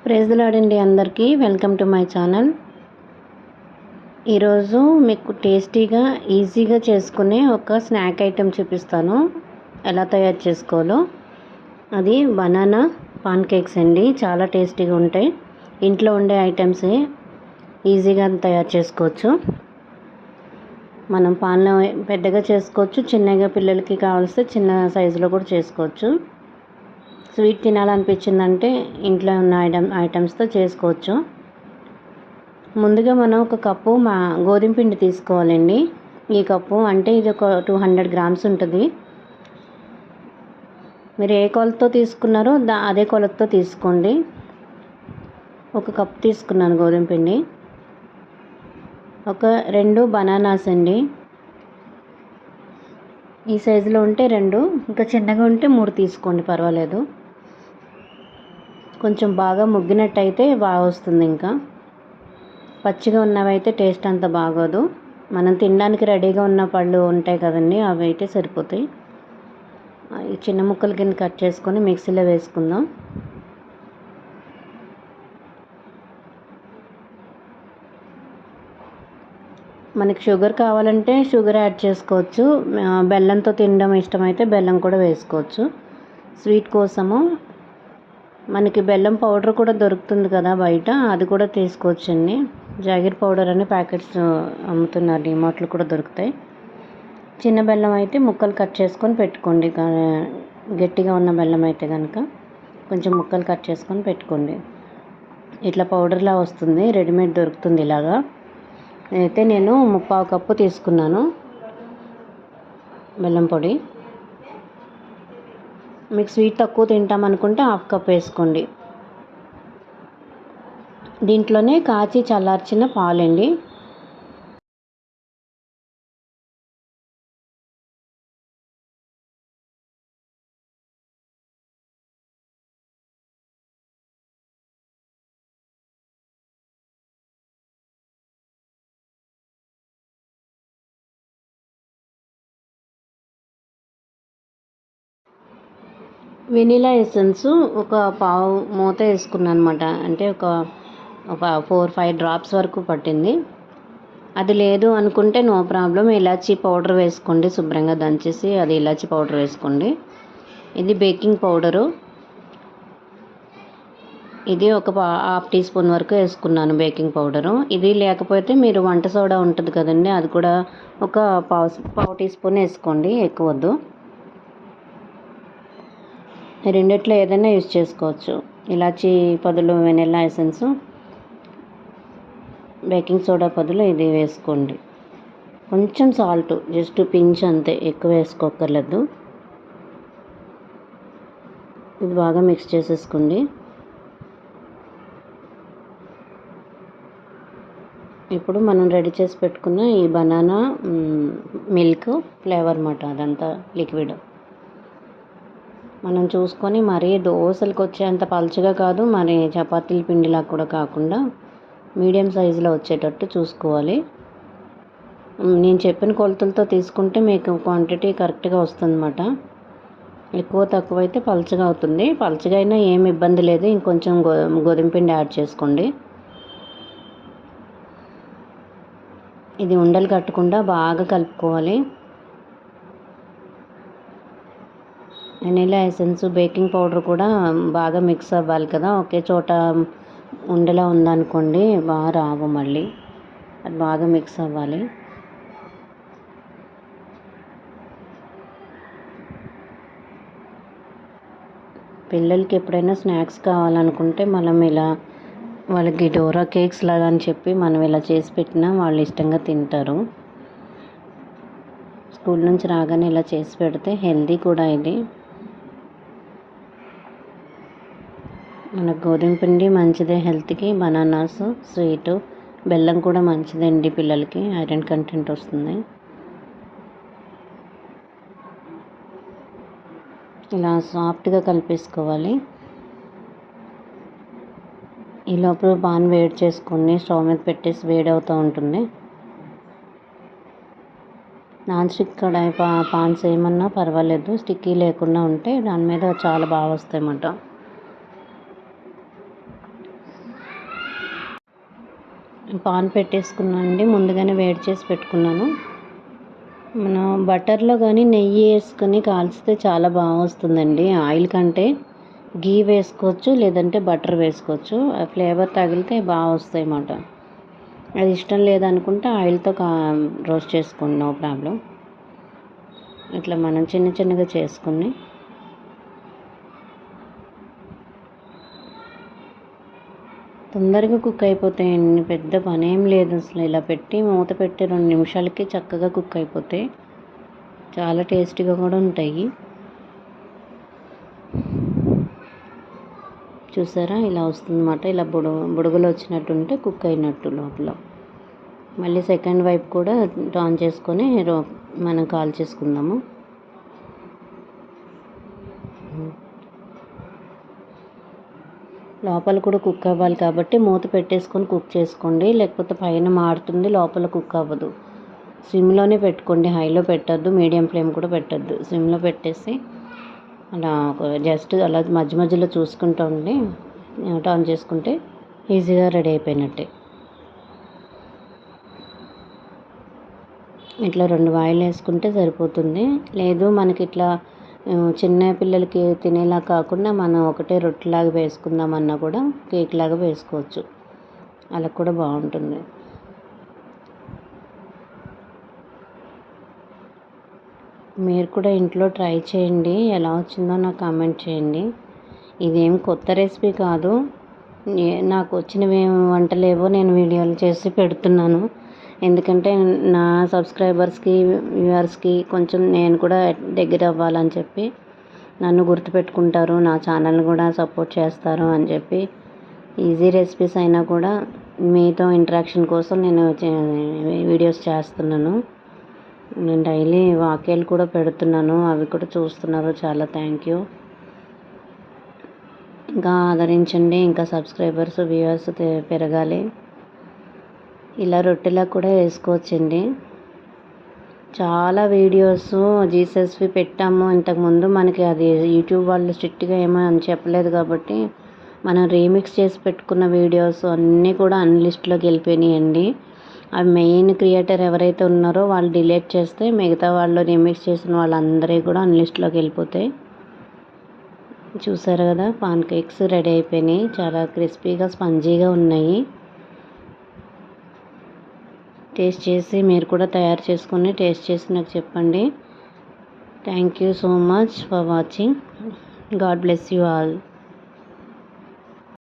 Praise the lord అండి. అందరికీ welcome to my channel. ఈరోజు మీకు టేస్టీగా ఈజీగా చేసుకునే ఒక స్నాక్ ఐటెం చూపిస్తాను, ఎలా తయారు చేసుకోవాలో. అది బనానా పాన్ కేక్స్ అండి. చాలా టేస్టీగా ఉంటాయి. ఇంట్లో ఉండే ఐటమ్సే, ఈజీగా తయారు చేసుకోవచ్చు. మనం పాన్లో పెద్దగా చేసుకోవచ్చు, చిన్నగా పిల్లలకి కావాల్సి చిన్న సైజులో కూడా చేసుకోవచ్చు. స్వీట్ తినాలనిపించిందంటే ఇంట్లో ఉన్న ఐటమ్స్తో చేసుకోవచ్చు. ముందుగా మనం ఒక కప్పు గోధుమ పిండి తీసుకోవాలండి. ఈ కప్పు అంటే ఇది ఒక 200 గ్రామ్స్ ఉంటుంది. మీరు ఏ కొలతతో తీసుకున్నారో అదే కొలతతో తీసుకోండి. ఒక కప్పు తీసుకున్నాను గోధుమ పిండి. ఒక 2 బనానాస్ అండి. ఈ సైజులో ఉంటే 2, ఇంకా చిన్నగా ఉంటే 3 తీసుకోండి, పర్వాలేదు. కొంచెం బాగా ముగ్గినట్టయితే బాగా వస్తుంది. ఇంకా పచ్చిగా ఉన్నవైతే టేస్ట్ అంత బాగోదు. మనం తినడానికి రెడీగా ఉన్న పళ్ళు ఉంటాయి కదండి, అవి అయితే సరిపోతాయి. ఈ చిన్న ముక్కల కింద కట్ చేసుకొని మిక్సీలో వేసుకుందాం. మనకి షుగర్ కావాలంటే షుగర్ యాడ్ చేసుకోవచ్చు. బెల్లంతో తినడం ఇష్టమైతే బెల్లం కూడా వేసుకోవచ్చు. స్వీట్ కోసము మనకి బెల్లం పౌడర్ కూడా దొరుకుతుంది కదా బయట, అది కూడా తీసుకోవచ్చండి. జాగీర్ పౌడర్ అని ప్యాకెట్స్ అమ్ముతున్నారు, డిమార్ట్లో కూడా దొరుకుతాయి. చిన్న బెల్లం అయితే ముక్కలు కట్ చేసుకొని పెట్టుకోండి. గట్టిగా ఉన్న బెల్లం అయితే కనుక కొంచెం ముక్కలు కట్ చేసుకొని పెట్టుకోండి. ఇట్లా పౌడర్లా వస్తుంది, రెడీమేడ్ దొరుకుతుంది ఇలాగా. అయితే నేను 3/4 కప్పు తీసుకున్నాను బెల్లం పొడి. మీకు స్వీట్ తక్కువ తింటామనుకుంటే 1/2 కప్ వేసుకోండి. దీంట్లోనే కాచి చల్లార్చిన పాలండి. వెనీలా ఎసెన్స్ ఒక పావు మూత వేసుకున్నాను అనమాట. అంటే ఒక 4-5 డ్రాప్స్ వరకు పట్టింది. అది లేదు అనుకుంటే నో ప్రాబ్లం, ఇలాచీ పౌడర్ వేసుకోండి. శుభ్రంగా దంచేసి అది ఇలాచీ పౌడర్ వేసుకోండి. ఇది బేకింగ్ పౌడరు. ఇది ఒక 1/2 టీ స్పూన్ వరకు వేసుకున్నాను బేకింగ్ పౌడరు. ఇది లేకపోతే మీరు వంట సోడా ఉంటుంది కదండి, అది కూడా ఒక పావు టీ స్పూన్ వేసుకోండి, ఎక్కువ వద్దు. రెండిట్లో ఏదైనా యూజ్ చేసుకోవచ్చు. ఇలాచీ బదులు వెనిలా ఎసెన్స్, బేకింగ్ సోడా బదులు ఇది వేసుకోండి. కొంచెం సాల్ట్, జస్ట్ పించ్ అంతే, ఎక్కువ వేసుకోక్కర్లేదు. ఇది బాగా మిక్స్ చేసేసుకోండి. ఇప్పుడు మనం రెడీ చేసి పెట్టుకున్న ఈ బనానా మిల్క్ ఫ్లేవర్ అన్నమాట, అదంతా లిక్విడ్. మనం చూసుకొని మరీ దోశలకు వచ్చేంత పలుచగా కాదు, మరి చపాతీల పిండిలా కూడా కాకుండా మీడియం సైజులో వచ్చేటట్టు చూసుకోవాలి. నేను చెప్పిన కొలతలతో తీసుకుంటే మీకు క్వాంటిటీ కరెక్ట్గా వస్తుందన్నమాట. ఎక్కువ తక్కువ అయితే పలుచగా అవుతుంది. పలుచగా అయినా ఏమి ఇబ్బంది లేదు, ఇంకొంచెం గోధుమ పిండి యాడ్ చేసుకోండి. ఇది ఉండలు కట్టకుండా బాగా కలుపుకోవాలి. వెనిలా ఎసెన్స్, బేకింగ్ పౌడర్ కూడా బాగా మిక్స్ అవ్వాలి కదా. ఒకే చోట ఉండలా ఉందనుకోండి బాగా రావు, మళ్ళీ అది బాగా మిక్స్ అవ్వాలి. పిల్లలకి ఎప్పుడైనా స్నాక్స్ కావాలనుకుంటే మనం ఇలా వాళ్ళకి డోరా కేక్స్ లాగా అని చెప్పి మనం ఇలా చేసి పెట్టినా వాళ్ళు ఇష్టంగా తింటారు. స్కూల్ నుంచి రాగానే ఇలా చేసి పెడితే హెల్దీ కూడా. ఇది మన గోధుమ పిండి మంచిదే హెల్త్కి, బనానాస్ స్వీటు, బెల్లం కూడా మంచిదండి పిల్లలకి, ఐరన్ కంటెంట్ వస్తుంది. ఇలా సాఫ్ట్గా కలిపేసుకోవాలి. ఈ లోపల పాన్ వేడి చేసుకొని స్టవ్ మీద పెట్టేసి వేడి అవుతూ ఉంటుంది. నాన్ స్టిక్ కడాయి పాన్స్ ఏమన్నా పర్వాలేదు, స్టిక్కీ లేకుండా ఉంటే దాని మీద చాలా బాగా వస్తాయి అన్నమాట. పాన్ పెట్టేసుకున్నానండి, ముందుగానే వేడి చేసి పెట్టుకున్నాను. మనం బటర్లో కానీ నెయ్యి వేసుకొని కాల్చితే చాలా బాగా వస్తుందండి. ఆయిల్ కంటే గీ వేసుకోవచ్చు, లేదంటే బటర్ వేసుకోవచ్చు. ఆ ఫ్లేవర్ తగిలితే బాగా వస్తాయి అన్నమాట. అది ఇష్టం లేదనుకుంటే ఆయిల్తో రోస్ట్ చేసుకోండి, నో ప్రాబ్లం. ఇట్లా మనం చిన్న చిన్నగా చేసుకుని తొందరగా కుక్ అయిపోతాయండి. పెద్ద పని ఏం లేదు అసలు. ఇలా పెట్టి మూత పెట్టి 2 నిమిషాలకి చక్కగా కుక్ అయిపోతాయి. చాలా టేస్టీగా కూడా ఉంటాయి. చూసారా, ఇలా వస్తుందన్నమాట. ఇలా బుడగలు వచ్చినట్టుంటే కుక్ అయినట్టు లోపల. మళ్ళీ సెకండ్ వైపు కూడా టర్న్ చేసుకొని మనం కాల్ చేసుకుందాము. లోపల కూడా కుక్ అవ్వాలి కాబట్టి మూత పెట్టేసుకొని కుక్ చేసుకోండి, లేకపోతే పైన మాడుతుంది, లోపల కుక్ అవ్వదు. సిమ్లోనే పెట్టుకోండి, హైలో పెట్టద్దు, మీడియం ఫ్లేమ్ కూడా పెట్టద్దు. సిమ్లో పెట్టేసి అలా జస్ట్ అలా మధ్య మధ్యలో చూసుకుంటూ ఉండి టర్న్ చేసుకుంటే ఈజీగా రెడీ అయిపోయినట్టే. ఇట్లా 2 వాయిలు వేసుకుంటే సరిపోతుంది. లేదు మనకి ఇట్లా చిన్న పిల్లలకి తినేలా కాకుండా మనం ఒకటే రొట్టెలాగా వేసుకుందామన్నా కూడా కేక్ లాగా వేసుకోవచ్చు. అలా కూడా బాగుంటుంది. మీరు కూడా ఇంట్లో ట్రై చేయండి, ఎలా వచ్చిందో నాకు కామెంట్ చేయండి. ఇదేం కొత్త రెసిపీ కాదు, నాకు వచ్చినవి వంటలేవో నేను వీడియోలు చేసి పెడుతున్నాను. ఎందుకంటే నా సబ్స్క్రైబర్స్కి, వ్యూవర్స్కి కొంచెం నేను కూడా దగ్గర అవ్వాలని చెప్పి, నన్ను గుర్తుపెట్టుకుంటారు, నా ఛానల్ కూడా సపోర్ట్ చేస్తారు అని చెప్పి ఈజీ రెసిపీస్ అయినా కూడా మీతో ఇంటరాక్షన్ కోసం నేను వీడియోస్ చేస్తున్నాను. నేను డైలీ వాక్యాలు కూడా పెడుతున్నాను, అవి కూడా చూస్తున్నారు. చాలా థ్యాంక్ యూ. ఇంకా ఆదరించండి, ఇంకా సబ్స్క్రైబర్స్, వ్యూవర్స్ పెరగాలి. ఇలా రొట్టెలా కూడా వేసుకోవచ్చండి. చాలా వీడియోస్ జీసస్వి పెట్టాము ఇంతకుముందు. మనకి అది యూట్యూబ్ వాళ్ళు స్ట్రిక్ట్గా ఏమో అని చెప్పలేదు కాబట్టి మనం రీమిక్స్ చేసి పెట్టుకున్న వీడియోస్ అన్నీ కూడా అన్లిస్ట్లోకి వెళ్ళిపోయినాయండి. అవి మెయిన్ క్రియేటర్ ఎవరైతే ఉన్నారో వాళ్ళు డిలీట్ చేస్తే మిగతా వాళ్ళు రీమిక్స్ చేసిన వాళ్ళందరికీ కూడా అన్లిస్ట్లోకి వెళ్ళిపోతాయి. చూసారు కదా, పాన్ కేక్స్ రెడీ అయిపోయినాయి. చాలా క్రిస్పీగా, స్పంజీగా ఉన్నాయి. టేస్ట్ చేసి మీరు కూడా తయారు చేసుకొని టేస్ట్ చేసి నాకు చెప్పండి. Thank you so much for watching. God bless you all.